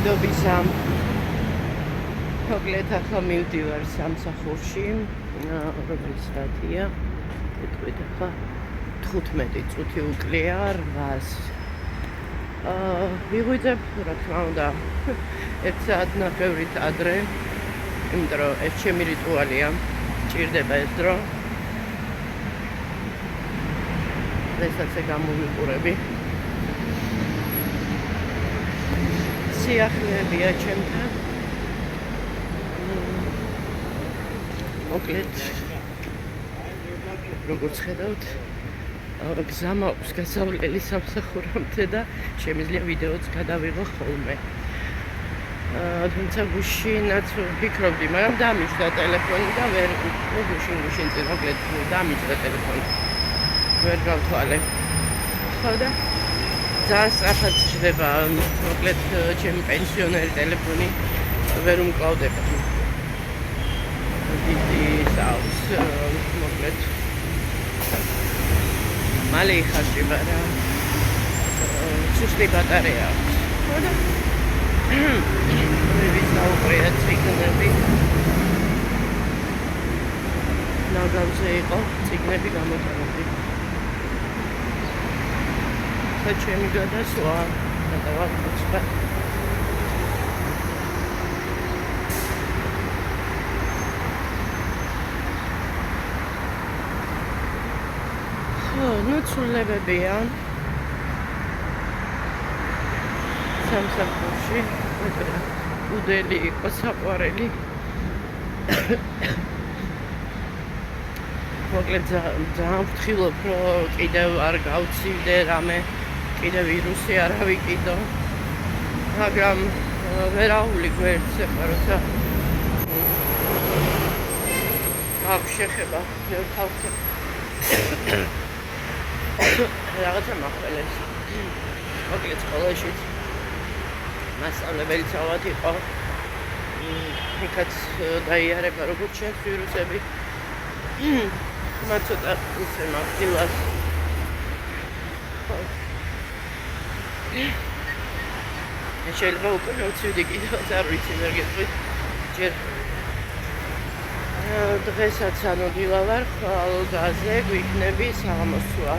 მშვიდობის ამ მოკლედ ახლა მივდივარ სამსახურში, რომელიც საათია? ეთქვით ახლა 15 წუთი უკლია 8-ს. ვიღვიძებ, რა თქმა უნდა, 1 საათნახევრით ადრე, იმიტომ რომ ეს ჩემი რიტუალია, ჭირდება ეს დრო. დღესაც გამოვიყურები. სიახლეებია ჩემთან. მოკლედ, როგორც ხედავთ, გზა მაქვს გასავლელი სამსახურამდე და შემიძლია ვიდეოც გადავიღო ხოლმე. თუმცა გუშინაც ვფიქრობდი, მაგრამ დამიჯდა ტელეფონი და ვერ გუშინ წინ მოკლედ დამიჯდა ტელეფონი. ვერ გავთვალე. ხო და ძალიან სწრაფად ჭრდება, მოკლედ ჩემი პენსიონერი ტელეფონი ვერ უმკლავდება. საუს მოკლედ მალე იხარჯება რა. სუსტი ბატარეა აქვს. ხო და ვისაუბრია ციგნები. ნაგავზე იყო ციგნები გამოტანილი. და ჩემი გადასვლა გადავაკეთე. ну ცვლილებებია სამსახურში უდელი იყო საყვარელი მოკლედ ძალიან ვთქილობ რომ კიდევ არ გავცივდე რამე კიდევ ვირუსი არ ავიკიდო მაგრამ ვერაული გვერდს ეხლა როცა აქვს შეხება თავზე რაღაცა მახველეს. მოკლედ სკოლაშიც მასწავლებელი ცალად იყო. იქაც დაიარება როგორც ჩემს ვირუსები. მათ ცოტა ისე მაგდილას. შეიძლება უკვე გავცივდი კიდევაც არ ვიცი ვერ გეტყვით. ჯერ დღესაც ანუ დილა ვარ ხვალ გაზზე გვიქნები საღამოსვლა.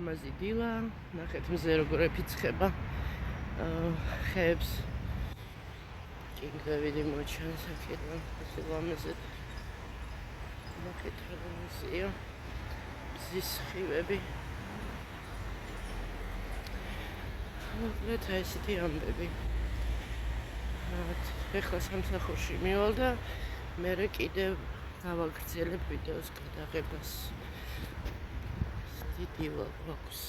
ლამაზი დილა, ნახეთ მზე როგორ ეფიცხება ხეებს. კინგდევიდი მოჩანს აქედან, ასე ლამაზად. ნახეთ რა ლამაზია. მზის სხივები. მოკლედ ესეთი ამბები. ეხლა სამსახურში მივალ და მერე კიდევ გავაგრძელებ ვიდეოს გადაღებას. დიდი ვაქვს.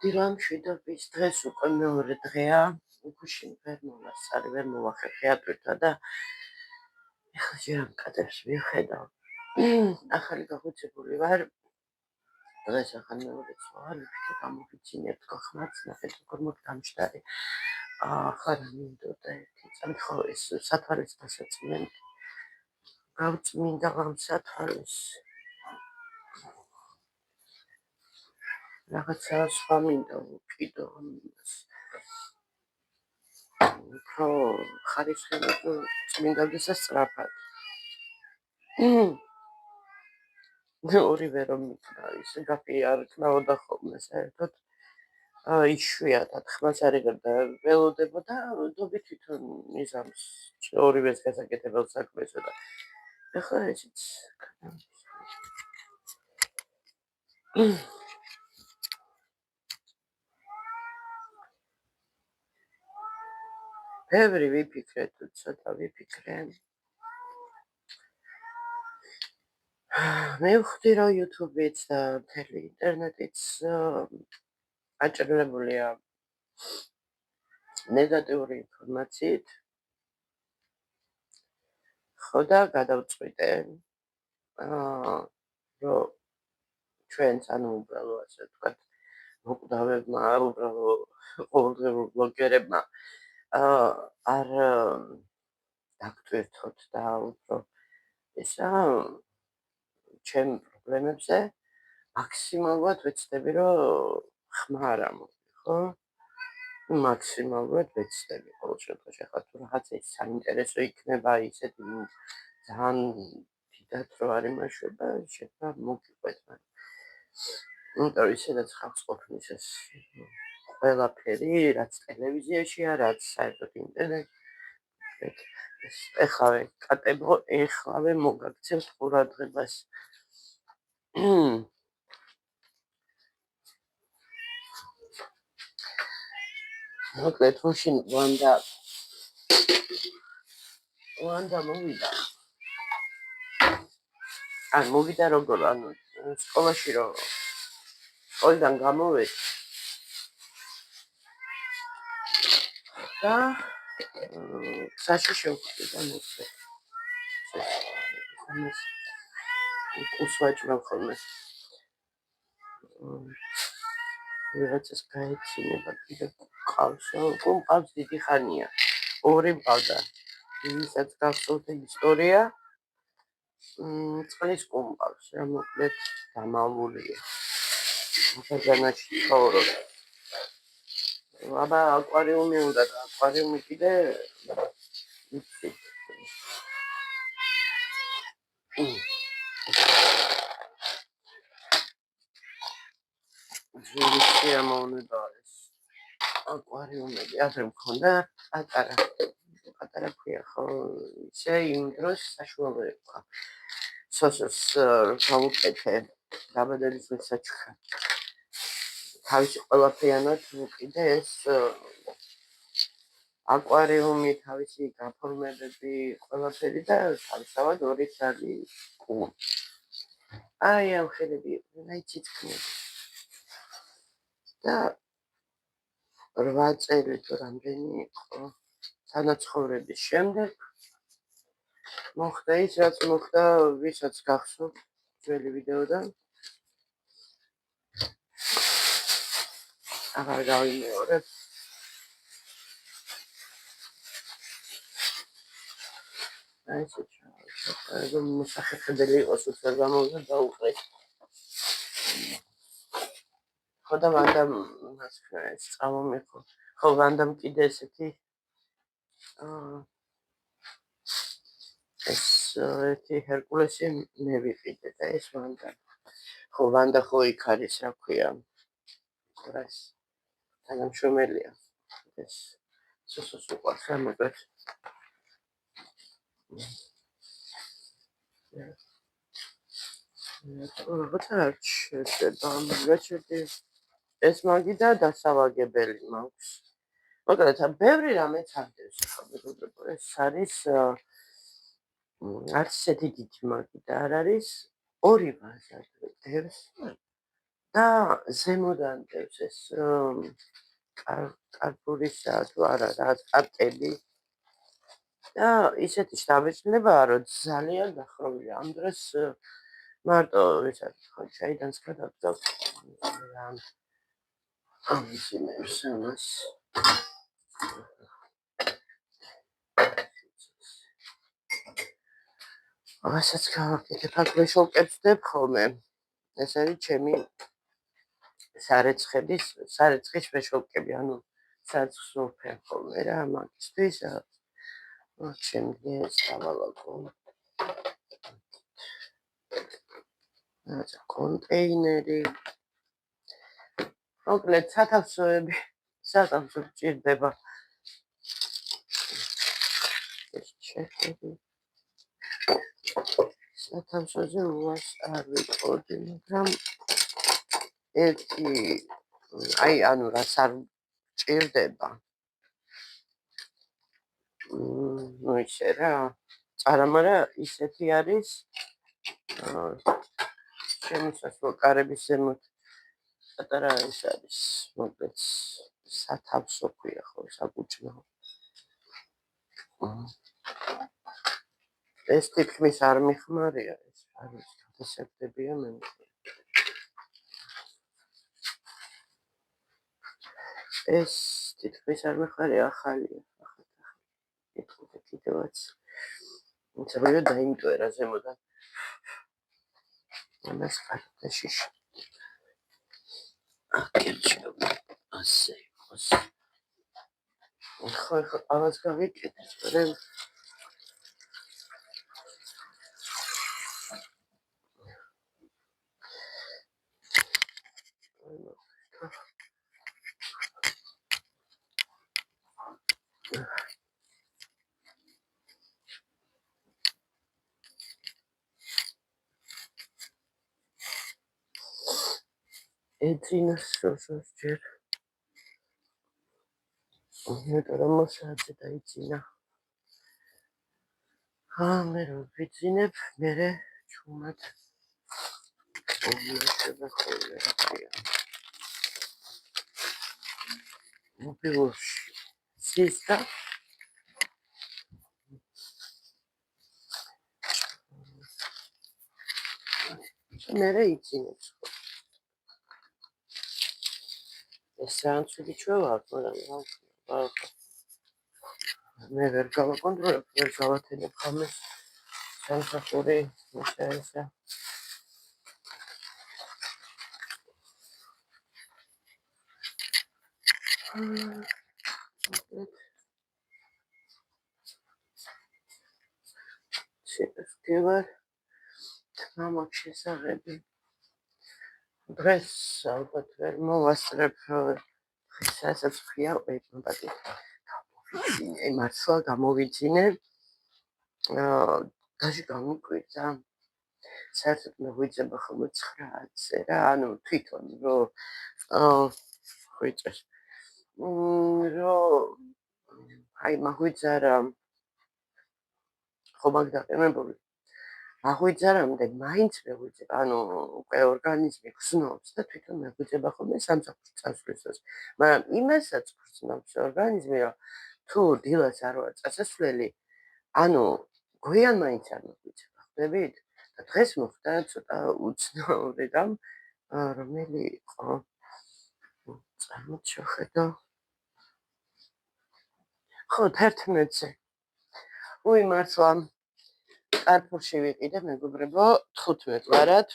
დილა მშვიდობის დღეს უკვე მეორე დღეა. გუშინ ვერ მომასწარი, ვერ მოვახერხე ატვირთა და ეხლა ჯერ ამ კადრებს ვიხედავ. ახალი გაღვიძებული ვარ. დღეს ახლა მეორე ცვალი ვიქე გამოვიცინებ ხმაც ნახეთ როგორ მოგდამჭდარი. ახლა რა მინდოდა ერთი წამით ხო ეს სათვალის დასაწმენდი. გავწმინდა ამ სათვალის. რაღაცა სხვა მინდა ვუკიდო ამას. უფრო ხარისხები წმინდადეს სწრაფად. ორივე რომ მითხრა ის გაფი არ ქნაოდა ხოლმე საერთოდ. იშვიათად ხმას არ იღებდა ველოდებოდა დობი თვითონ მიზამს ორივეს გასაკეთებელ საქმესო და ეხლა ესეც ბევრი ვიფიქრე თუ ცოტა ვიფიქრე მე ვხვდი რომ YouTube-იც და მთელი ინტერნეტიც აჭრილებულია ნეგატიური ინფორმაციით ხო და გადავწყვიტე რომ ჩვენც ანუ უბრალოდ ასე ვთქვათ მოკვდავებმა უბრალოდ ყოველდღიურ ბლოგერებმა არ დაგტვირთოთ და უფრო ესა ჩემ პრობლემებზე მაქსიმალურად ვეცდები, რომ ხმა არ ამოვიდე, ხო? მაქსიმალურად ვეცდები ყოველ შემთხვევაში. ახლა თუ რაღაცა საინტერესო იქნება, ისეთი ძალიან დიდად რო არ იმაშვება, შეიძლება მოგიყვეთ, იმიტომ ისედაც ხალხს ყოფნის ეს ყველაფერი, რაც ტელევიზიაშია, რაც საერთოდ ინტერნეტში. ეხლავე მოგაქცევთ ყურადღებას. მოკლედ მაშინ ვანდა მოვიდა. მოვიდა როგორ, სკოლაში რომ სკოლიდან გამოვედი და გზაში შევხვდი და მოხდა. ამას უსვაჭრობ ხოლმე. ვიღაცას გაეცინება კიდე ყავს, ყავს დიდი ხანია. ორი მყავდა. ისაც გახსოვდა ისტორია. წყლის ყუმყავს რა მოკლედ დამალულია. ახალგაზრდაში ცხოვრობ. აბა აკვარიუმი უნდა და აკვარიუმი კიდე იცი. ძვირი ამოვნება ეს აკვარიუმები ადრე მქონდა პატარა ქვია ხო ისე იმ დროს საშუალო იყო სოსოს გავუკეთე დაბადების დღესაჩქა თავისი ყველაფრიანად კიდე ეს აკვარიუმი თავისი გაფორმებები ყველაფერი და თავისთავად ორი ძალი ყუ აი ამხელები ნაიცითქმები და 8 წელი თუ რამდენი იყო თანაცხოვრების შემდეგ მოხდა ის რაც მოხდა ვისაც გახსოვთ ძველი ვიდეოდან აღარ გავიმეორებ აი ეს მოსახერხებელი იყოს უცებ გამოვიდა და უყრეთ ხოდა ვანდამ მას ეს წამომიყო ხო ვანდამ კიდე ესეთი ეს ერთი ჰერკულესი მე ვიყიდე და ეს ვანდა ხო ვანდა ხო იქ არის რა ქვია ეს თანამშრომელია ეს სოსოს უყვარს რა მოკლედ რაღაცა არ შედება ეს მაგი და დასავაგებელი მაქვს მოკლედ ბევრი რამე წარდევს ახლა მეგობრებო ეს არის არც ისეთი დიდი მაგი და არ არის ორი ვაზა დევს და ზემოდან დევს ეს კარპურისა თუ არა რაღაც კარტები და ისეთი შთაბეჭდილებაა რომ ძალიან დახრობილი ამ დროს მარტო ეს არის ხო ჩაიდანს გადავწევ ამის იმებს ამას ასაც გავაკეთებ აქ ვეშოლკებსდებ ხოლმე ეს არის ჩემი სარეცხის ვეშოლკები ანუ საწყს ვფენ ხოლმე რა მაგისთვის შემდგეს დავალაგო რაღაცა კონტეინერი მოკლედ სათავსოები სათავსო გჭირდება ეს ჩეკები სათავსოზე უას არ ვიყოდი მაგრამ ერთი აი ანუ რაც არ ჭირდება ну ისე რა არამარა ისეთი არის შემოსასვლელ კარების ზემოთ პატარა ის არის მოკლედ სათავსო ქვია ხო საკუჭმო ეს თითქმის არ მიხმარია ეს არის გადასაგდებია მე ეს თითქმის არ მიხმარია ახალია კიდევაც ინცებია დაიმტვერა ზემოდან ამას ხარდა შიში აკერჩება ასე იყოს. ხო ყავას გავიკეთე, მაგრამ ეძინოს სოსოს ჯერ. იმიტომ რომ მოსაძე დაიძინა. მე რომ ვიძინებ, მერე ჩუმად უმეტება ხოლმე რაცია. მობილურში ზის და მერე იძინებს. ეს რანცული ჩვევაა, მაგრამ მე ვერ გავაკონტროლებ, ვერ გავათენებ ხამეს სამსახური მოსაესა. შევასკევარ თამაკ შესაღები. დღეს ალბათ ვერ მოვასწრებ სასაც ხია ეპატი. გამოვიძინე, მართლა გამოვიძინე. დაჟე გამიკვირდა. საერთოდ მეღვიძება ხოლმე 9-ზე რა, ანუ თვითონ რომ ხოიწეს. რომ აი მაგვიძარა ხო მაგდაყენებული. აღვიძარამდე მაინც მეღვიძება, ანუ უკვე ორგანიზმი გრძნობს და თვითონ მეღვიძება ხოლმე სამსახურში წასვლისას. მაგრამ იმასაც გრძნობს ორგანიზმი, რომ თუ დილას არ ვარ წასასვლელი, ანუ გვიან მაინც არ მეღვიძება, ხდებით? და დღეს მოხდა ცოტა უცნაური რამ, რომელი იყო. წარმოჩოხედო. ხო, 11-ზე. უი მართლა კარფურში ვიყიდე მეგობრებო 15 ვარად.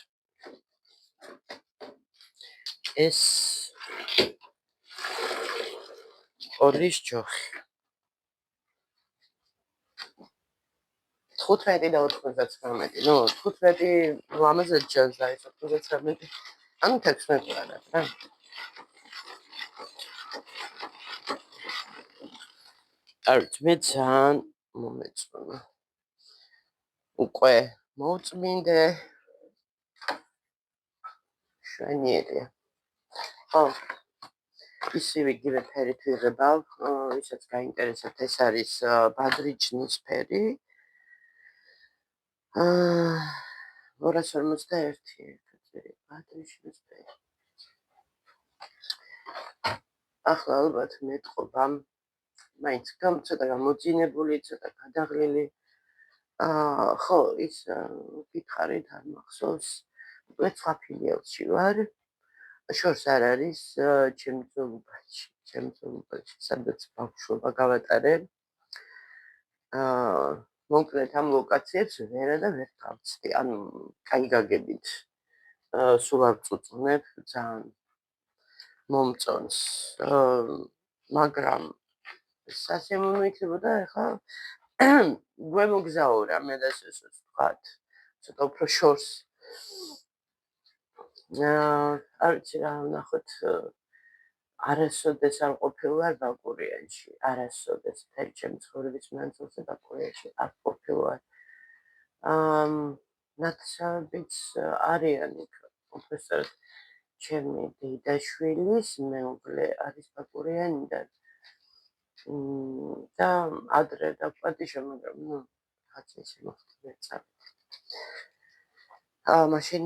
ეს ორის ჯოხი. 15 და 99. ნუ 15 ლამაზად ჯანს დაიწყო 99. ანუ 16 ვარად რა. არც მე ძალიან მომეწონა. უკვე მოუწმინდე შვენიერია. ხო, ისივე იგივე ფერით ვიღებავ, ისაც გაინტერესებთ, ეს არის ბადრიჩნის ფერი. 251 ბადრიჩნის ფერი. ახლა ალბათ მეტყობა, მაინც ცოტა გამოძინებული, ცოტა გადაღლილი. ხო, ის ვითხარით არ მახსოვს. უკვე სხვა ფილიალში ვარ. შორს არ არის ჩემი ძოლუბაში, სადაც ბავშვობა გავატარე. მოკლედ ამ ლოკაციებს ვერა და ვერ გავწდი, ანუ კაი გაგებით. სულ არ წუწუნებ, ძალიან მომწონს. მაგრამ სასიამოვნო იქნებოდა ახლა გვემოგზაურა მე და შესაძლოა ვთქვათ, ცოტა უფრო შორს. არ ვიცი რა ვნახოთ, არასოდეს არ ყოფილვარ ბაკურიანში, არასოდეს მთელი ჩემი ცხოვრების მანძილზე ბაკურიანში არ ყოფილვარ. ნათესავებიც არიან იქ, უბრალოდ ჩემი დედაშვილის მეუღლე არის ბაკურიანიდან. და ადრე დაპატიჟა, მაგრამ ნუ რაღაც ისე მოხდა წავ. მაშინ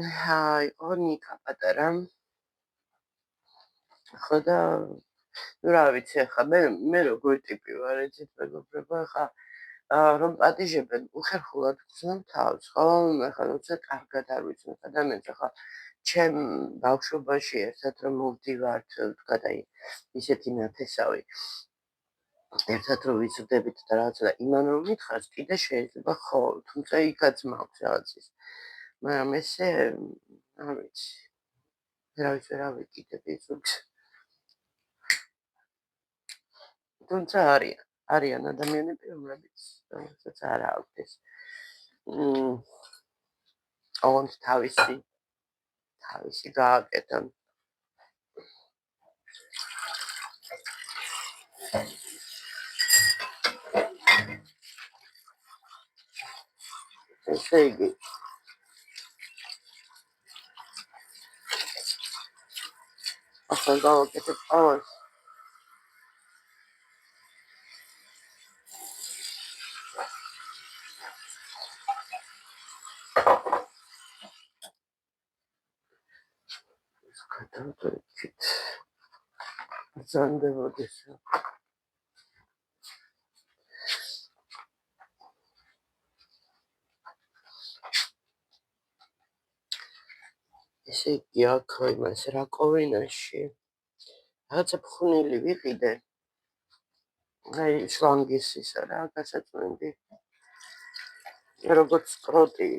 იყო ნიკა პატარა. ხო და ნუ რა ვიცი ახლა მე როგორი ტიპი ვარ, იცით მეგობრებო, ახლა რომ პატიჟებენ უხერხულად გრძნობ თავს, ხო? ახლა როცა კარგად არ ვიცნობ ადამიანს, ახლა ჩემ ბავშვობაში ერთად რომ მოვდივართ, ვთქვათ, აი ისეთი ნათესავი. ერთად რომ ვიზრდებით და რაღაცა და იმან რომ მითხარს, კიდე შეიძლება ხო, თუმცა იქაც მაქვს რაღაც ის. მაგრამ ესე არ ვიცი. ვერავის ვერ ავიკიდებ ის ზურგს. თუმცა არიან ადამიანები, რომელსაც არ აქვთ ეს ოღონდ თავისი გააკეთონ. ესე იგი, ახლა გავაკეთებ ყოველს. გადავდოიქით. ბრძანდებოდეს. ესე იგი, აქ იმას რაკოვინაში რაღაცა ფხვნილი ვიყიდე. აი, შლანგის ისა რა, გასაწმენდი. როგორც კროტი.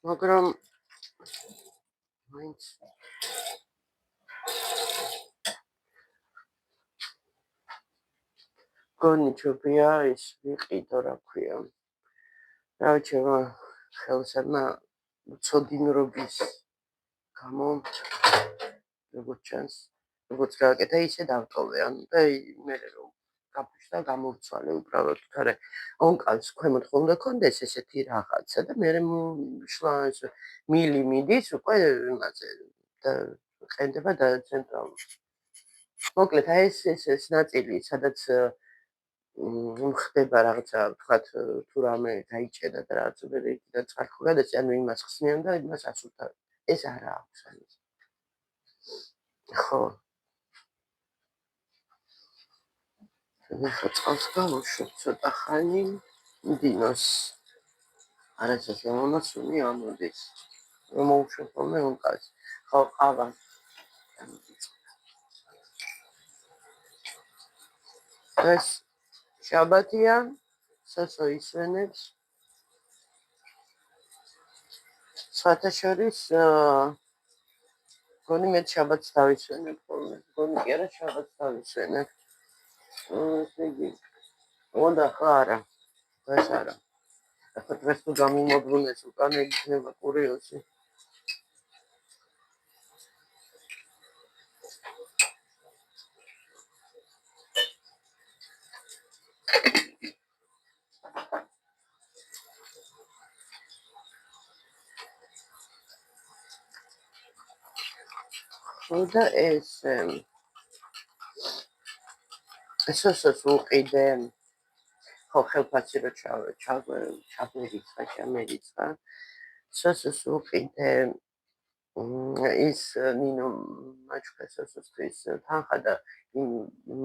მაგრამ მაინც გონი ჩუბია ის ვიყიდო, რა ქვია. რა ჩემო ხელსამა ცოდინრობის გამო როგორც ჩანს, როგორც გააკეთა ისე დავტოვე, ანუ და მე რომ გაფუშდა გამოვცვალე უბრალოდ, თორე ონკალს ქვემოთ ხომ უნდა კონდეს ესეთი რაღაცა და მე შლანს მილი მიდის უკვე იმაზე და ყენდება და ცენტრალურ. მოკლედ აი ეს ნაწილი, სადაც ხდება რაღაცა, ვთქვათ, თუ რამე გაიჭედა და რაღაც და წყარხო გადაჭი, ანუ იმას ხსნიან და იმას ასუთა. ეს არა აქვს ამის. ხო. ახლა წყალს გავუშვებ ცოტა ხანი, დინოს. არასდროს მომასუნი ამოდის. მომუშვებ ხოლმე ონკალს. ხო, ყავა. ეს შაბათია, სასო ისვენებს. სხვათა შორის გონი მე შაბათს დავისვენებ ხოლმე. გონი კი არა შაბათს დავისვენებ. ესე იგი, უნდა ხარა, ეს არა. ახლა დღეს თუ გამიმობრუნეს უკან იქნება კურიოზი. და ესოსაც უყიდე, ხო ხელფასი რო ჩამერიცხა, ესოსაც უყიდე ის ნინო მაჩხეს ესოც თანხა და იმ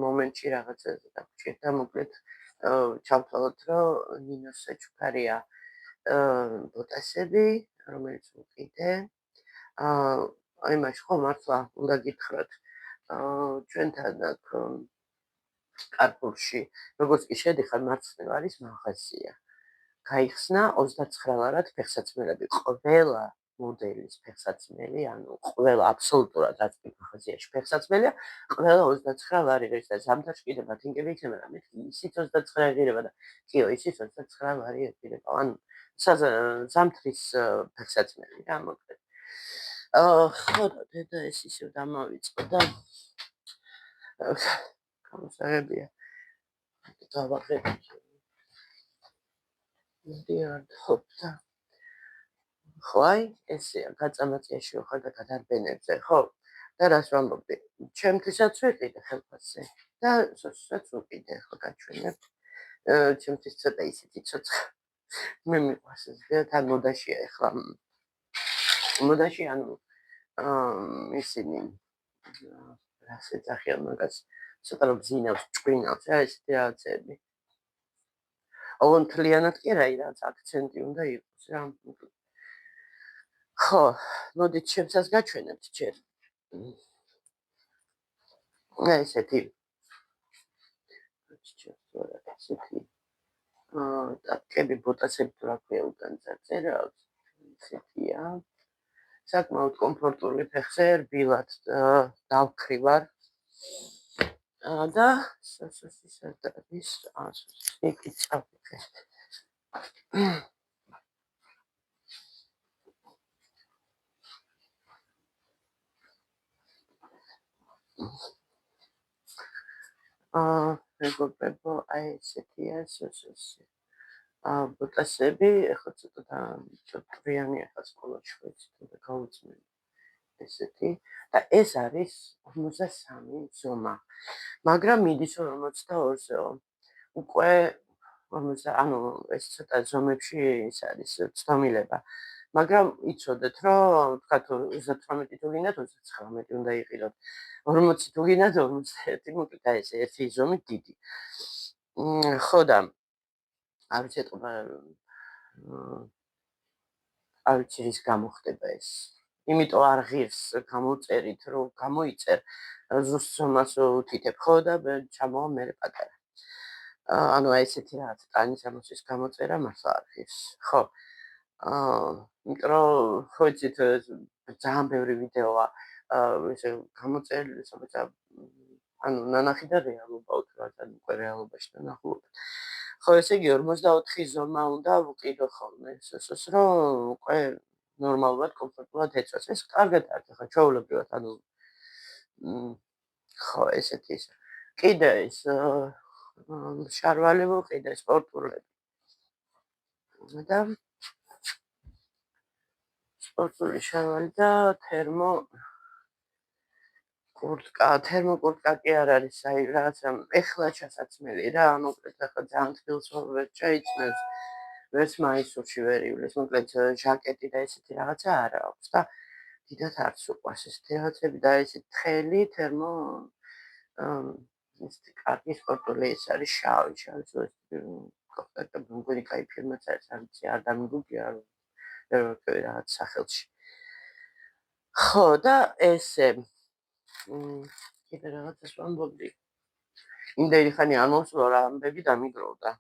მომენტში რაღაცაზე დაგჭირდა, მოკლედ ჩავთვალოთ, რომ ნინოს საჩუქარია ბოტასები, რომელიც უყიდე. აი მაშ ხო მართლა უნდა გითხრათ ჩვენთან აქ კარპურში როგორც კი შედიხარ მარცხნივ არის მაღაზია გაიხსნა 29 ლარად ფეხსაცმელები ყველა მოდელის ფეხსაცმელი ანუ ყველა აბსოლუტურად რაც მაღაზიაში ფეხსაცმელია ყველა 29 ლარი არის და ზამთარში კიდე ბათინკები იქნება და მეთქი ისიც 29 ღირება და კიო ისიც 29 ლარი ექნება ანუ ზამთრის ფეხსაცმელი რა მოკლედ ხო და დედა ეს ისევ დამავიწყო და გამოსაღებია დავაყენე მდიარდობდა ხო აი ესეა გაწამაწიაში ხარ და გადარბენებზე ხო და რას ვამბობდი ჩემთვისაც ვიყიდე ხელფასზე და სოციალსაც ვიყიდე ხო გაჩვენებ ჩემთვის ცოტა ისეთი ცოცხა მე მიყვარს ეს და თან მოდაშია ეხლა მოდაში ანუ ისინი რას ეძახიან მაგას ცოტა რომ ბზინავს ჭკვინავს რა ესეთი რაღაცები ოღონდ მთლიანად კი რა რაც აქცენტი უნდა იყოს რა ხო მოდით ჩემსაც გაჩვენებთ ჯერ ესეთი ესეთი ტაკები ბოტასები თუ რა ქვია უკან წაწერა ესეთია საკმაოდ კომფორტული ფეხზე რბილად დავქრივარ და სოსის არის იკიცავ. მეგობრებო, აი ესეთია სოსისი. ბოტასები, ეხლა ცოტა ჭრიანი ახლა სკოლაში ვიცით და გავუწმენ ესეთი და ეს არის 53 ზომა, მაგრამ მიდის 42-ზეო. უკვე ანუ ეს ცოტა ზომებში ის არის ცდომილება. მაგრამ იცოდეთ, რომ თქვათ 38 თუ გინდათ 39 უნდა იყიდოთ. 40 თუ გინდათ 41, მოკლედ აი ეს ერთი ზომი დიდი. ხო და არ ვიცი ეტყობა არ ვიცი რის გამო ხდება ეს. იმიტომ არ ღირს გამოწერით, რომ გამოიწერ ზუსტ ზომას უთითებ ხო და ჩამოვა მე პატარა. ანუ აი ესეთი რაღაც ტანის ამოსის გამოწერა მართლა არ ღირს. ხო. იმიტომ რომ ხო იცით ძალიან ბევრი ვიდეოა ესე გამოწერილი საბჭა ანუ ნანახი და რეალობა უბრალოდ უკვე რეალობაში ნახულობ. ხო ესე იგი 44 ზომა უნდა ვყიდო ხოლმე სოსოს რომ უკვე ნორმალურად კომფორტულად ეწვას. ეს კარგად არის ახლა ჩვეულებრივად ანუ ხო ესეთი ის. კიდე ის შარვალი ვიყიდე სპორტულები. და სპორტული შარვალი და თერმოკურტკა კი არ არის, აი რაღაცა ეხლა ჩასაცმელი რა, მოკლედ ახლა ძალიან თბილს ვერ ჩაიცმევს, ვერც მაისურში ვერ ივლის, მოკლედ ჟაკეტი და ესეთი რაღაცა არა აქვს და დიდად არც უყვარს ესეთი რაღაცები და ეს თხელი ესეთი კარგი სპორტული ის არის შავი კოპტაკა მგონი კაი ფირმაც არის, არ ვიცი არ დამიგუგია ვერ ვქები რაღაც სახელში. ხო და ესე კიდე რაღაცას ვამბობდი. იმდენი ხანი არ მომსულა რა ამბები დამიგროვდა.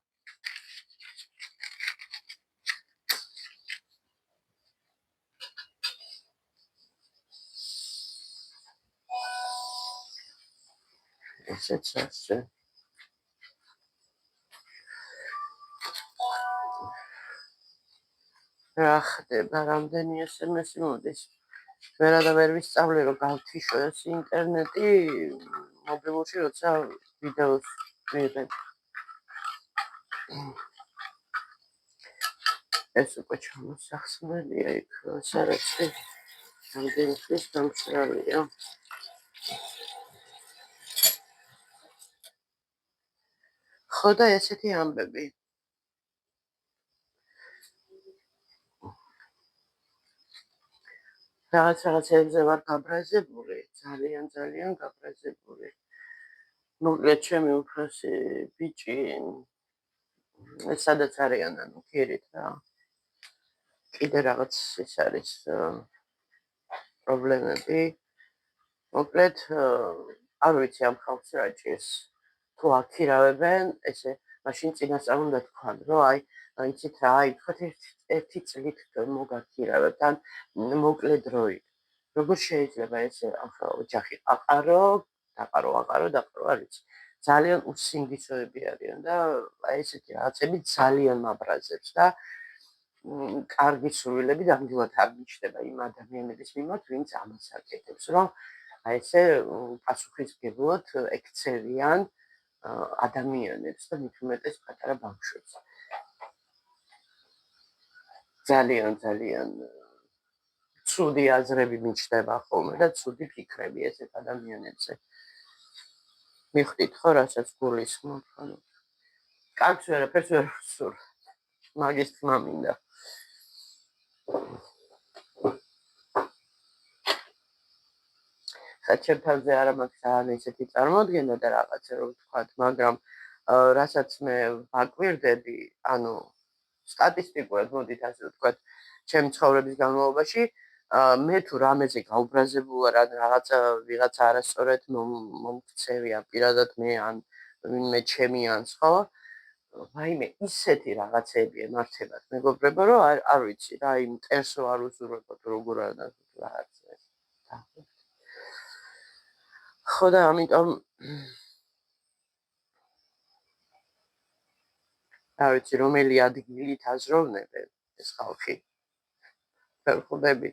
ესეც ასე. რა ხდება, რამდენი SMS-ი მოდის. ვერა და ვერ ვისწავლე რომ გავთიშო ეს ინტერნეტი მობილურში როცა ვიდეოს ვიღებ. ეს უკვე ჩამოსახსნელია იქ სარაცი რამდენი ხნის დამცრალია. ხო და ესეთი ამბები. რაღაცებზე ვარ გაბრაზებული, ძალიან გაბრაზებული. მოკლედ ჩემი უფროსი ბიჭი ეს სადაც არიან ანუ ქირით რა. კიდე რაღაც ის არის პრობლემები. მოკლედ არ ვიცი ამ ხალხს რა ჭირს. თუ აქირავებენ, ესე მაშინ წინასწარ უნდა თქვან, რომ აი იცით რა, აი თქვათ ერთი წლით მოგაქირავებთ ან მოკლე დროით. როგორ შეიძლება ესე ახლა ოჯახი დაყარო, არ ვიცი. ძალიან უსინგისოები არიან და აი ესეთი რაღაცები ძალიან მაბრაზებს და კარგი სურვილები დამდგმად არ მიჩნდება იმ ადამიანების მიმართ, ვინც ამას აკეთებს, რომ აი ესე პასუხისმგებლად ექცევიან ადამიანებს და მით უმეტეს პატარა ბავშვებს. ძალიან ცუდი აზრები მიჩნდება ხოლმე და ცუდი ფიქრები ესეთ ადამიანებზე. მიხდით ხო, რასაც გულისხმობ, ანუ კაცს ვერაფერს ვერ ვსურვ. მაგის თქმა მინდა. საჩერთავზე არა მაქვს ძალიან ესეთი წარმოდგენა და რაღაცა რომ ვთქვათ, მაგრამ რასაც მე ვაკვირდები, ანუ სტატისტიკურად მოდით ასე ვთქვათ, ჩემი ცხოვრების განმავლობაში მე თუ რამეზე გაუბრაზებულ ვარ ან ვიღაცა არასწორად მომქცევია პირადად მე ან ვინმე ჩემი ანს ხო? ვაიმე ისეთი რაღაცები ემართებათ მეგობრებო, რომ არ ვიცი რა იმ მტერს არ უზურებოთ როგორ არა ლარზე. ხო და ამიტომ რა ვიცი რომელი ადგილით აზროვნებენ ეს ხალხი ვერ ხვდები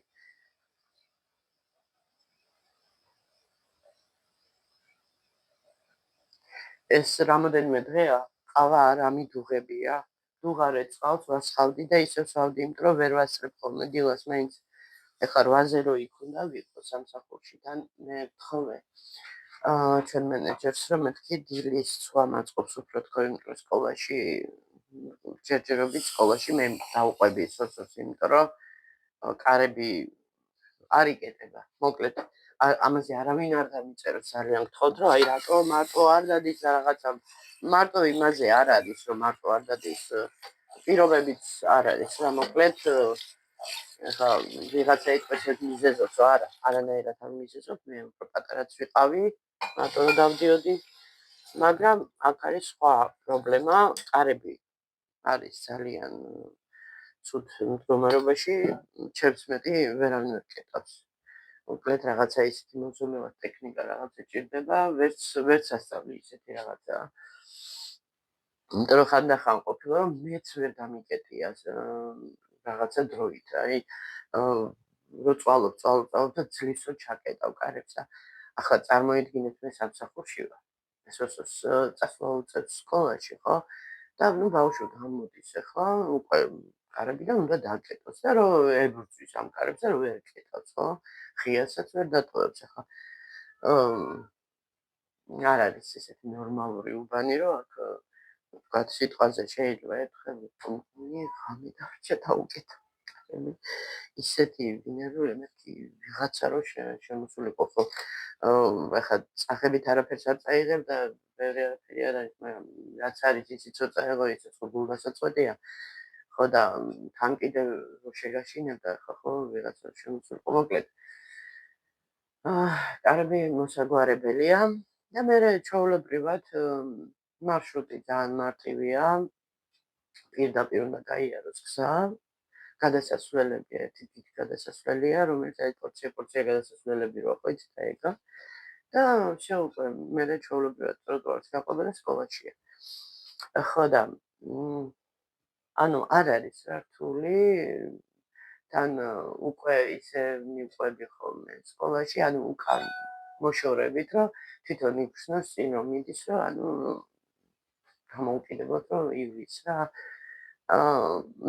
ეს რამოდენიმე დღეა ყავა არ ამიდუღებია დუღარე წყალს ვასხავდი და ისევ სვავდი იმიტომ რომ ვერ ვასწრებ ხოლმე დილას მაინც ეხლა 8-ზე რო იქ უნდა ვიყო სამსახურში და მე ვთხოვე ჩვენ მენეჯერს რომ მეთქი დილის ცვლა მაწყობს უფრო თქო იმიტომ რომ სკოლაში ჯერჯერობით სკოლაში მე დავუყვები სოციალს იმიტომ რომ კარები არ იკეტება მოკლედ ამაზე არავინ არ დამიწეროს ძალიან გთხოვთ რომ აი რატო მარტო არ დადის და რაღაცა მარტო იმაზე არ არის რომ მარტო არ დადის პირობებიც არ არის რა მოკლედ ეხლა ვიღაცა იტყვეს ეს მიზეზოც არა არანაირად არ მიზეზობ მე უფრო პატარაც ვიყავი მარტო რომ დავდიოდი მაგრამ აქ არის სხვა პრობლემა კარები არის ძალიან ცუდ მდგომარეობაში ჩემს მეტი ვერავინ ვერ კეტავს მოკლედ რაღაცა ისეთი მოძულევა ტექნიკა რაღაცა ჭირდება ვერც ასწავლი ისეთი რაღაცა იმიტომ რომ ხანდახან ყოფილა რომ მეც ვერ დამიკეტია რაღაცა დროით აი რო წვალობ და ძლივს რო ჩაკეტავ კარებს და ახლა წარმოიდგინეთ მე სამსახურში ვარ ესოს წასვლა უწევს სკოლაში ხო და ნუ ბავშვი გამოდის ახლა უკვე კარებიდან უნდა დაკეტოს და რო ებრძვის ამ კარებს და რო ვერ ეკეტავს ხო ღიასაც ვერ დატოვებს ახლა არ არის ესეთი ნორმალური უბანი რომ აქ ვთქვათ სიტყვაზე შეიძლება ერთხელ ვთქვი ღამე დარჩა დაუკეთა ისეთი ვინერული მეთქი ვიღაცა რო შემოსულიყო ხო ახლა წახებით არაფერს არ წაიღებ და ბევრი არაფერი არ არის მაგრამ რაც არის ისი ცოტა ეგოიცი ხო გულგასაწყვეტია ხო და თან კიდევ რო შეგაშინებ და ხო ვიღაცა შემოსულიყო მოკლედ კარები მოსაგვარებელია და მე ჩვეულებრივად მარშრუტი ძალიან მარტივია პირდაპირ უნდა გაიაროს გზა გადასასვლელები ერთი დიდი გადასასვლელია რომელიც აი პორცია გადასასვლელები რო ყვით და ეგა და უკვე მე ჩვეულებრივად ტროტუარს გაყვება და სკოლაშია ხო და ანუ არ არის რთული თან უკვე ისე მიყვები ხოლმე სკოლაში ანუ უკან მოშორებით რომ თვითონ იგრძნოს წინ რომ მიდის რომ ანუ გამოუკიდებლად რომ ივლის რა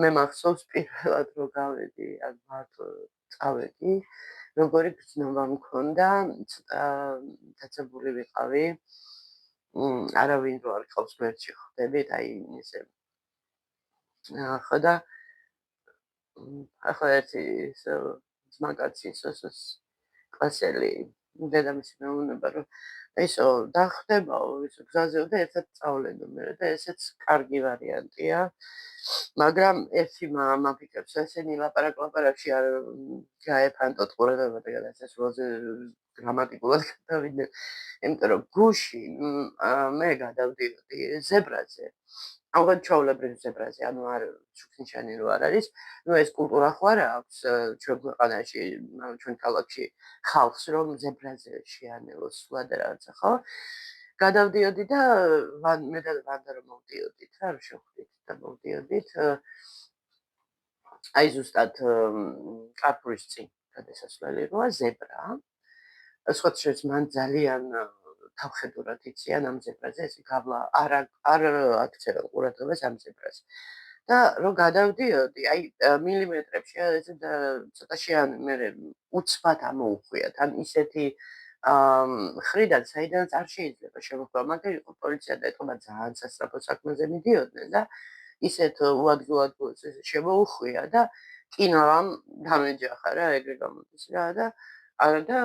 მე მახსოვს პირველად რო გავედი ან მარტო წავედი როგორი გრძნობა მქონდა ცოტა დაწებული ვიყავი არავინ რო არ ყავს გვერდში ხვდებით აი ესე ხო და ახლა ერთი ძმაკაცი სოსოს კლასელი დედამისი მეუბნება რომ ისო დახვდებაო ისო გზაზე და ერთად წავლენო მე და ესეც კარგი ვარიანტია მაგრამ ერთი მაფიქრებს ესენი ლაპარაკში არ გაეფანტოთ ყურადღება და გადასასვლელზე გრამატიკულად გადავიდნენ იმიტომ რომ გუში მე გადავდიოდი ზებრაზე ალბათ ჩვეულებრივ ზებრაზე ანუ არ შუქნიშანი რო არ არის ну ეს კულტურა ხო არა აქვს ჩვენ ქვეყანაში ჩვენ ქალაქში ხალხს რომ ზებრაზე შეანელოს სვლა და რაღაცა ხო გადავდიოდი და მე და ვანდა რომ მოვდიოდით რა შევხვდით და მოვდიოდით აი ზუსტად კარპურის წინ გადასასვლელი როა ზებრა სხვა შეს მან ძალიან თავხედურად იციან ამ ზებრაზე ეს გავლა არ აქცევენ ყურადღებას ამ ზებრაზე და რო გადავდიოდი აი მილიმეტრებში ეს ცოტა მე უცბად ამოუხვიათ ან ისეთი ხრიდან საიდანაც არ შეიძლება შემოხვდა მაგრამ იყო პოლიცია და ეთქობა ძალიან სასწრაფო საქმეზე მიდიოდნენ და ისეთ უადგილად შემოუხვია და კინოამ დამეჯახა რა ეგრე გამოდის რა და არა და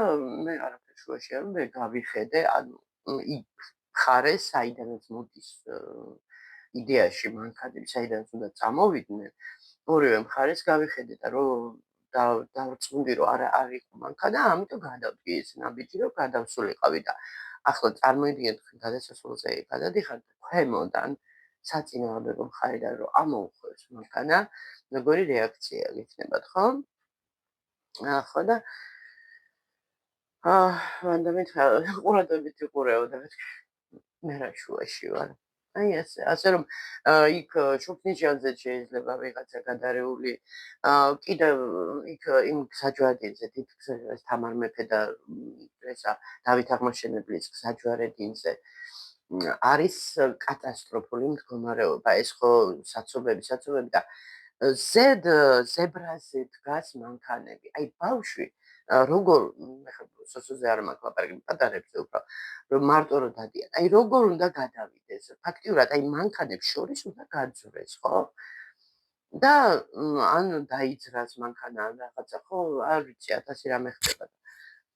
მე არაფერ შუაში არ მე გავიხედე ანუ ხარე საიდანაც მოდის იდეაში მანქანები საიდანაც უნდა წამოვიდნენ ორივე მხარეს გავიხედე და რომ დავწუნდი რომ არა არ იყო მანქანა ამიტომ გადავდი ეს ნაბიჯი რომ გადავსულიყავი და ახლა წარმოიდგინეთ გადასასვლელზე გადადიხარ ქვემოდან საწინააღმდეგო მხარიდან რომ ამოუხვევს მანქანა როგორი რეაქცია გიქნებათ ხო ხო და მანდამით ყურადღებით ვიყურეო და მე რა შუაში ვარ. აი ასე რომ იქ შუქნიშანზე შეიძლება ვიღაცა გადარეული კიდევ იქ იმ გზაჯვარედინზე თითქოს თამარ მეფე და ესა დავით აღმაშენებლის გზაჯვარედინზე არის კატასტროფული მდგომარეობა. ეს ხო საცობები და ზედ ზებრაზე დგას მანქანები. აი ბავშვი როგორ ეხლა სოციოზე არ მაქვს ლაპარაკი პატარებზე უფრო რომ მარტო რომ დადიან. აი როგორ უნდა გადავიდეს? ფაქტიურად აი მანქანებს შორის უნდა გაძვრეს, ხო? და ან დაიძრას მანქანა ან რაღაცა, ხო? არ ვიცი 1000 რამე ხდება.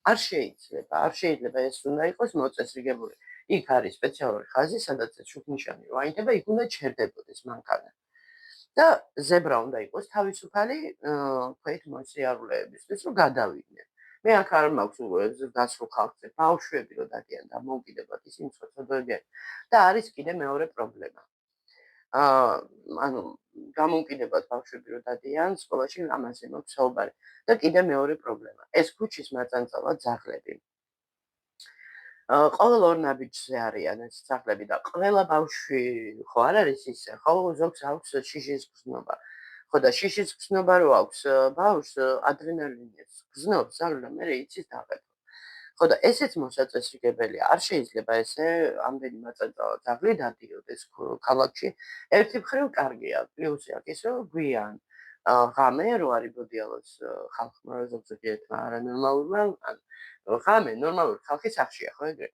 არ შეიძლება ეს უნდა იყოს მოწესრიგებული. იქ არის სპეციალური ხაზი, სადაც შუქნიშანი რო აინდება, იქ უნდა ჩერდებოდეს მანქანა. და ზებრა უნდა იყოს თავისუფალი ქვით მოსიარულეებისთვის, რომ გადავიდნენ. მე აქ არ მაქვს გასულ ხალხზე, ბავშვები რო დადიან და მოვკიდებათ ისინი ცოტა და არის კიდე მეორე პრობლემა. აა ანუ გამოვკიდებათ ბავშვები რო დადიან სკოლაში ამაზე მაქვს საუბარი. და კიდე მეორე პრობლემა. ეს ქუჩის მაწანწალად ძაღლები. ყოველ ორ ნაბიჯზე არიან ეს ძაღლები და ყველა ბავშვი ხო არ არის ისე, ხო ზოგს აქვს შიშის გზნობა. ხო და შიშის გზნობა რო აქვს ბავშვს ადრენალინს გზნობს ძაღლი და მერე იცის დაღებო. ხო და ესეც მოსაწესრიგებელია. არ შეიძლება ესე ამდენი მაწანწალო ძაღლი დადიოდეს ქალაქში. ერთი მხრივ კარგია, პლუსი აქ ის რომ გვიან ღამე რო არიბოდიალოს ხალხმა ზოგიერთმა არანორმალურმა ღამე ნორმალური ხალხი სახლშია ხო ეგრე?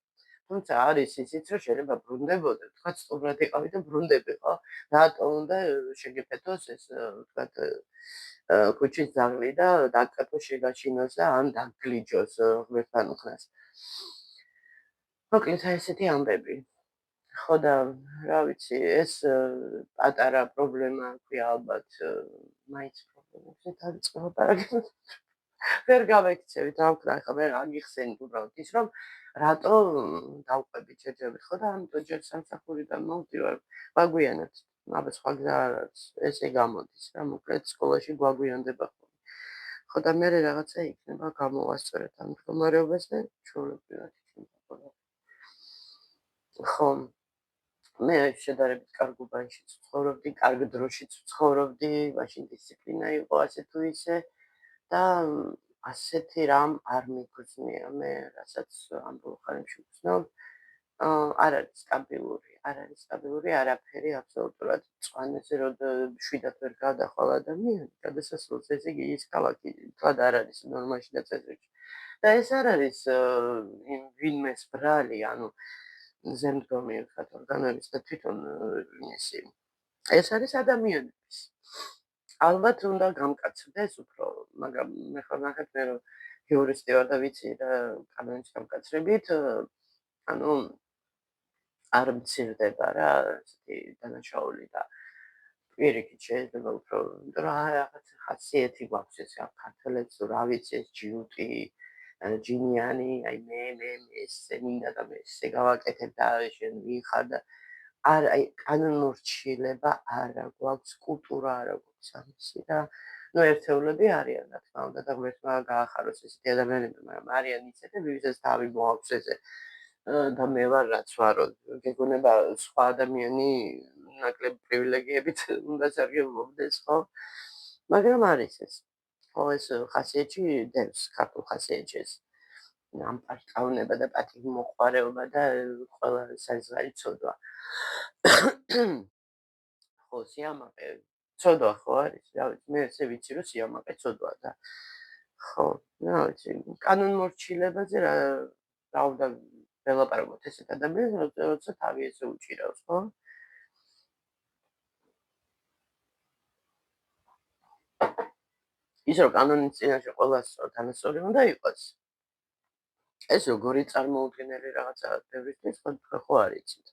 თუმცა არის ისიც რომ შეიძლება ბრუნდებოდე, თქვა სტუმრად იყავი და ბრუნდები ხო? რატო უნდა შეგეფეთოს ეს თქვა ქუჩის ძაღლი და დაკარგო შეგაჩინოს და ან დაგლიჯოს ღმერთთან უხნას. მოკლედ აი ესეთი ამბები. ხო და რა ვიცი, ეს პატარა პრობლემა ქვია ალბათ მაინც პრობლემებზე დაიწყო ლაპარაკი. ვერ გავექცევით რა ვქნა ახლა მე აგიხსენით უბრალოდ ის რომ რატო დავყვები ჯერჯერობით ხო და ამიტომ ჯერ სამსახურიდან მოვდივარ გვაგვიანებთ აბა სხვა გზა არ არის ესე გამოდის რა მოკლედ სკოლაში გვაგვიანდება ხო და მე რაღაცა იქნება გამოვასწორეთ ამ მდგომარეობას და ჩვეულებრივად იქნება ხო მე შედარებით კარგ უბანშიც ვცხოვრობდი, კარგ დროშიც ვცხოვრობდი, მაშინ დისციპლინა იყო ასე თუ ისე და ასეთი რამ არ მიგრძნია მე, რასაც ამ ბოლო ხანებში ვცნობ. არ არის სტაბილური არაფერი აბსოლუტურად წვანეზე რომ შვიდად ვერ გადახვალ ადამიანი, გადასასვლელს ესე იგი ის ქალაქი თქვად არ არის ნორმაში და წესრიგში. და ეს არ არის იმ ვინმეს ბრალი, ანუ ზემდგომი ვთქვათ ორგანოების და თვითონ ისი ეს არის ადამიანების. ალბათ უნდა გამკაცდეს უფრო, მაგრამ მე ხო ნახეთ მე რომ იურისტი ვარ და ვიცი და კანონის გამკაცრებით ანუ არ მცირდება რა ესეთი დანაშაული და პირიქით შეიძლება უფრო რა რაღაც ხასიათი გვაქვს ეს ქართველებს რა ვიცი ეს ჯიუტი ჯინიანი აი მე ესე მინდა და მე ესე გავაკეთებ და შენ ვიხარ და არ აი კანონმორჩილება არა გვაქვს კულტურა არა გვაქვს ამისი და ნუ ერთეულები არიან რა თქმა უნდა და ღმერთმა გაახაროს ესეთი ადამიანები მაგრამ არიან ისეთი ვისაც თავი მოაქვს ესე და მე ვარ რაც ვარო გეგონება სხვა ადამიანი ნაკლებ პრივილეგიებით უნდა სარგებლობდეს ხო მაგრამ არის ეს ხო ეს ხასიათი დევს ქართულ ხასიათში ეს ამ პარტაუნება და პატივმოყვარეობა და ყველა საზღარი ცოდვა ხო სიამაყე ცოდვა ხო არის რა ვიცი მე ესე ვიცი რომ სიამაყე ცოდვა და ხო რა ვიცი კანონმორჩილებაზე რა უნდა ველაპარაკოთ ესეთ ადამიანს როცა თავი ესე უჭირავს ხო ის რომ კანონის წინაშე ყველას თანასწორი უნდა იყოს ეს როგორი წარმოუდგენელი რაღაცა ბევრისთვის ხო არ იცით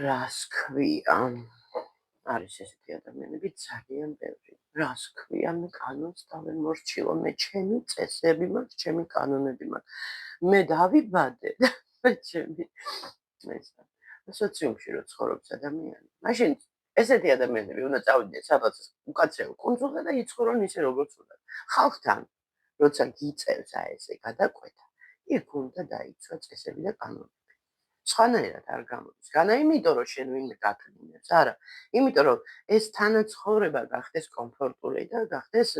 რას ქვია არის ესეთი ადამიანები ძალიან ბევრი. რას ქვია მე კანონს დავემორჩილო, მე ჩემი წესები მაქვს, ჩემი კანონები მაქვს. მე დავიბადე და ჩემი ესა. სოციუმში რო ცხოვრობს ადამიანი. მაშინ ესეთი ადამიანები უნდა წავიდნენ სადღაც უკაცრიელ კუნძულზე და იცხოვრონ ისე როგორც უნდა. ხალხთან როცა გიწევს ესე გადაკვეთა, იქ უნდა დაიცვა წესები და კანონები. სხვანაირად არ გამოდის. განა იმიტომ რომ შენ ვინმე გაქნინებს, არა. იმიტომ რომ ეს თანაცხოვრება გახდეს კომფორტული და გახდეს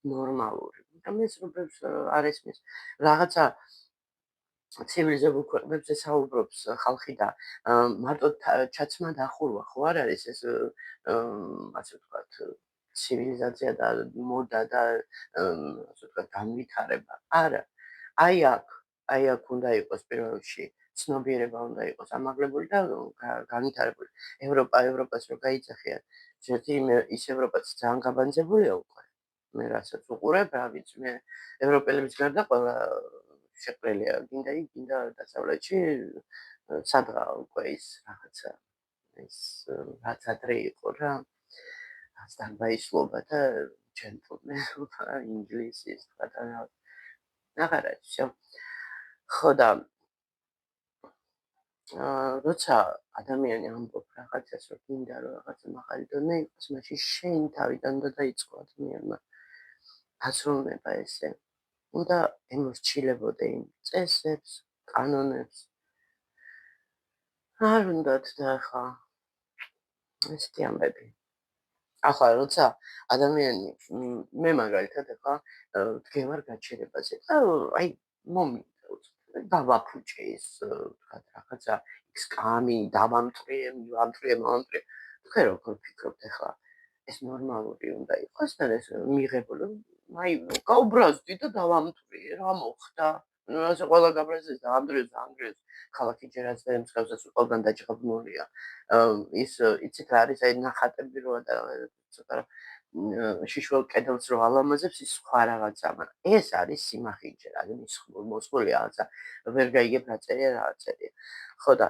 ნორმალური. მაგრამ ეს რობებს არ ესმის. რაღაცა ცივილიზებულ ქვეყნებზე საუბრობს ხალხი და მარტო ჩაცმა დახურვა ხო არ არის ეს ასე ვთქვათ ცივილიზაცია და მოდა და ასე ვთქვათ განვითარება. არა. აი აქ უნდა იყოს პირველ რიგში ცნობიერება უნდა იყოს ამაღლებული და განვითარებული. ევროპას რო გაიძახიან, ერთი ის ევროპაც ძალიან გაბანძებულია უკვე. მე რასაც უყურებ, რა ვიცი, მე ევროპელების გარდა ყველა შეყრილია, გინდა დასავლეთში სადღა უკვე ის რაღაცა ის რაც ადრე იყო რა, რაც დამბაისლობა და ჯენტლმენობა ინგლისის თქვა და აღარა ისო. ხო და როცა ადამიანი ამბობს რაღაცას, რომ გინდა რომ რაღაცა მაღალი დონე იყოს, მაშინ შენ თავიდან უნდა დაიწყო ადამიანმა აზროვნება ესე. უნდა ემორჩილებოდე იმ წესებს, კანონებს. არ უნდათ და ახლა ესეთი ამბები. ახლა როცა ადამიანი მე მაგალითად ახლა ვდგევარ გაჩერებაზე და აი მომინდა დავაფუჭე ის თქვა რაღაცა ის კამი დავამტრიე, მივამტრიე. თქვენ როგორ ფიქრობთ ახლა ეს ნორმალური უნდა იყოს და ეს მიღებული აი გაუბრაზდი და დავამტრიე რა მოხდა? ნუ ასე ყველა გაბრაზდეს დაამდრიოს ქალაქი ჯერაც და მსგავსად ყველგან დაჭղებულია. ის იცით რა არის აი ნახატები როა და ცოტა შიშველ კედელს რო ალამაზებს ის სხვა რაღაცა, მაგრამ ეს არის სიმახინჯე რა იმის მოსყოლი რაღაცა ვერ გაიგებ რა წერია რა წერია. ხო და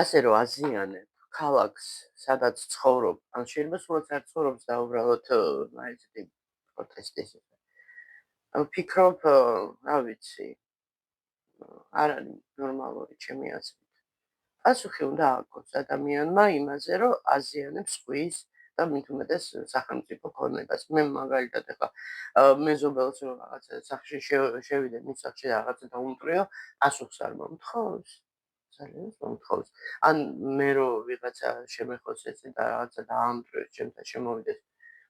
ასე რომ აზიანებ ქალაქს სადაც ცხოვრობ, ან შეიძლება სულაც არ ცხოვრობს და უბრალოდ აი ესეთი პროტესტის ვფიქრობ, რა ვიცი, არ არის ნორმალური ჩემი აზრით. პასუხი უნდა ააგოს ადამიანმა იმაზე, რომ აზიანებს სხვის და მით უმეტეს სახელმწიფო ქონებას. მე მაგალითად ახლა მეზობელს რომ რაღაცა სახში შევიდე, მის სახში რაღაცა დაუმტრიო, პასუხს არ მომთხოვს. ძალიან მომთხოვს. ან მე რომ ვიღაცა შემეხოს ესე და რაღაცა დაამტრიოს, ჩემთან შემოვიდეს.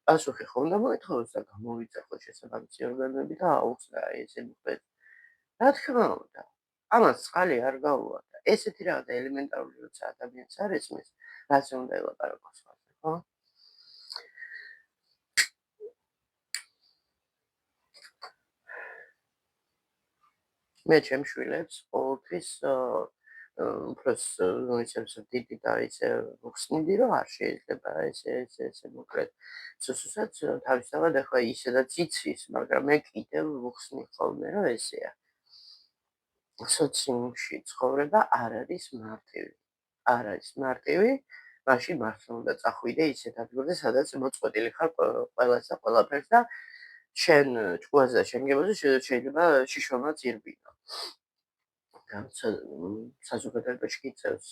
პასუხი ხო უნდა მოითხოვოს და გამოვიძახო შესაბამისი ორგანოები და აუხსნა ესე მოხდეს. რა თქმა უნდა, ამას წყალი არ გაუვარდა. ესეთი რაღაცა ელემენტარული როცა ადამიანს არ ესმის, რაც უნდა ელაპარაკოს ხოლმე, ხო? მე ჩემ შვილებს ყოველთვის უფროს ისევ დიდი და ისე უხსნიდი, რომ არ შეიძლება ესე მოკლედ. სულსაც თავისთავად ახლა ისედაც იცის, მაგრამ მე კიდევ ვუხსნი ხოლმე, რომ ესეა. სოციუმში ცხოვრება არ არის მარტივი. არ არის მარტივი, მაშინ მართლა უნდა წახვიდე ისეთ ადგილზე, სადაც მოწყვეტილი ხარ ყველას და ყველაფერს და შენ ჭკუაზე და შენ გემოზე შეიძლება შიშველმაც ირბინო. საზოგადოებაში გიწევს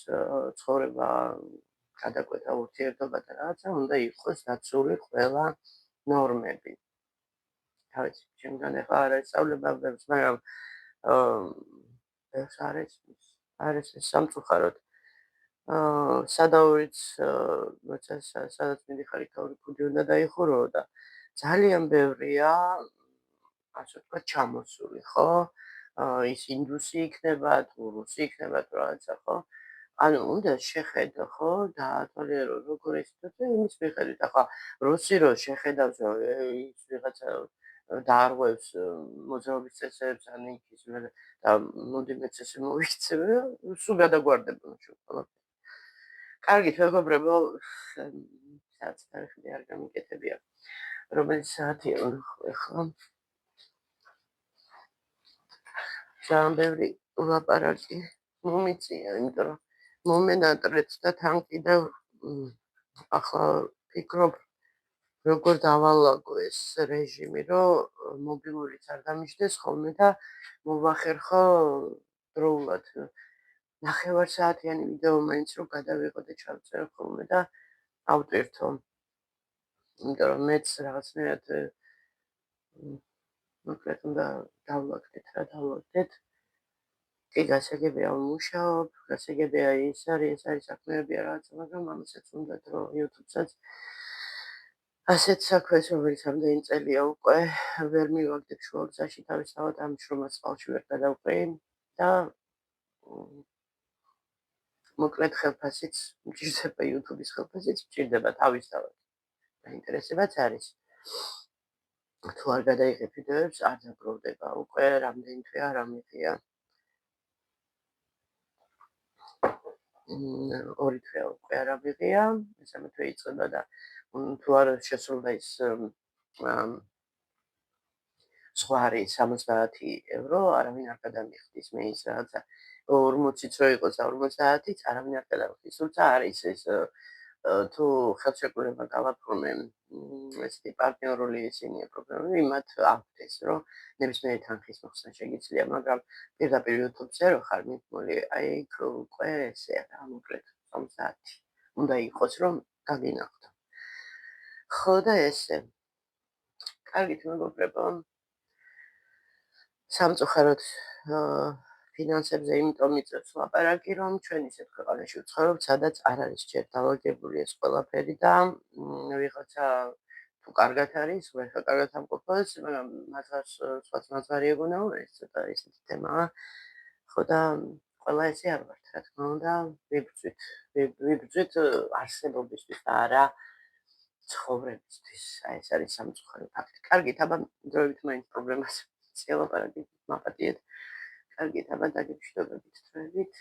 ცხოვრება, გადაკვეთა ურთიერთობა და რაღაცა უნდა იყოს დაცული ყველა ნორმები. თავის ჩემგან ახლა არ ესწავლება ბევრს, მაგრამ ბევრს არ ეს სამწუხაროდ. სადაურიც როცა სადაც მიდიხარ იქ ორი ქუდი უნდა დაიხურო და ძალიან ბევრია ასე ვთქვათ ჩამოსული, ხო? ის ინდუსი იქნება, თუ რუსი იქნება, თუ რაღაცა, ხო? ანუ უნდა შეხედო, ხო? დაათვალიერო როგორ ეს და იმის მიხედვით. ახლა რუსი რო შეხედავს ის ვიღაცა დაარღვევს მოძრაობის წესებს ან იქ და მოდი მეც ესე მოვიქცევ, სულ გადაგვარდება ჩვენ. კარგით, მეგობრებო, საათს თარიღი არ გამიკეთებია. რომელი საათია ახლა? ძალიან ბევრი ლაპარაკი მომიწია, იმიტომ რომ მომენატრეთ და თან კიდევ ახლა ფიქრობ, როგორ დავალაგო ეს რეჟიმი, რომ მობილურიც არ დამიჯდეს ხოლმე და მოვახერხო დროულად ნახევარსაათიანი ვიდეო მაინც რომ გადავიღო და ჩავწერო ხოლმე და ავტვირთო. იმიტომ რომ მეც რაღაცნაირად მოკლედ უნდა დავлогდეთ რა დავлогდეთ. კი გასაგებია ვმუშაობ, გასაგებია ის არის საქმეებია რაღაცა, მაგრამ ამასაც უნდა დრო YouTube-საც ასეთ საქმეს, რომელიც ამდენი წელია უკვე ვერ მივაგდებ შუა გზაში თავისთავად ამ შრომას წყალში ვერ გადავყრი და მოკლედ ხელფასიც მჭირდება YouTube-ის ხელფასიც მჭირდება თავისთავად. დაინტერესებაც არის. თუ არ გადაიღებ ვიდეოებს, არ დაგროვდება უკვე რამდენი თვეა რა მიღია. 2 თვეა უკვე არ ამიღია, მესამე თვე იწყება და თუ არ შესრულდა ის სხვა არის 70 €, არავინ არ გადამიხდის მე ის რაღაცა 40-იც რო იყოს და 50-იც არავინ არ გადამიხდის, თუმცა არის ეს თუ ხელშეკრულება გავაფორმე ესეთი პარტნიორული ისინია პროგრამები, მათ აქვთ ეს, რომ ნებისმიერი თანხის მოხსნა შეგიძლია, მაგრამ პირდაპირ YouTube-ზე რო ხარ მიბმული, აი იქ უკვე ესეა რა, მოკლედ 50 უნდა იყოს, რომ გაგინახო. ხო და ესე. კარგით მეგობრებო. სამწუხაროდ ფინანსებზე იმიტომ მიწევს ლაპარაკი, რომ ჩვენ ისეთ ქვეყანაში ვცხოვრობთ, სადაც არ არის ჯერ დაალაგებული ეს ყველაფერი და ვიღაცა თუ კარგად არის, ვერა კარგად ამყოფოს, მაგრამ მაგას სხვაც მაგარი ეგონა, ეს ცოტა ისეთი თემაა. ხო და ყველა ესე არ ვართ, რა თქმა უნდა, ვიბრძვით არსებობისთვის და არა ცხოვრებისთვის. აი ეს არის სამწუხარო ფაქტი. კარგით, აბა დროებით მაინც პრობლემას წელაპარაკით მაპატიეთ. კარგით, აბა დაგეშტობებით დროებით.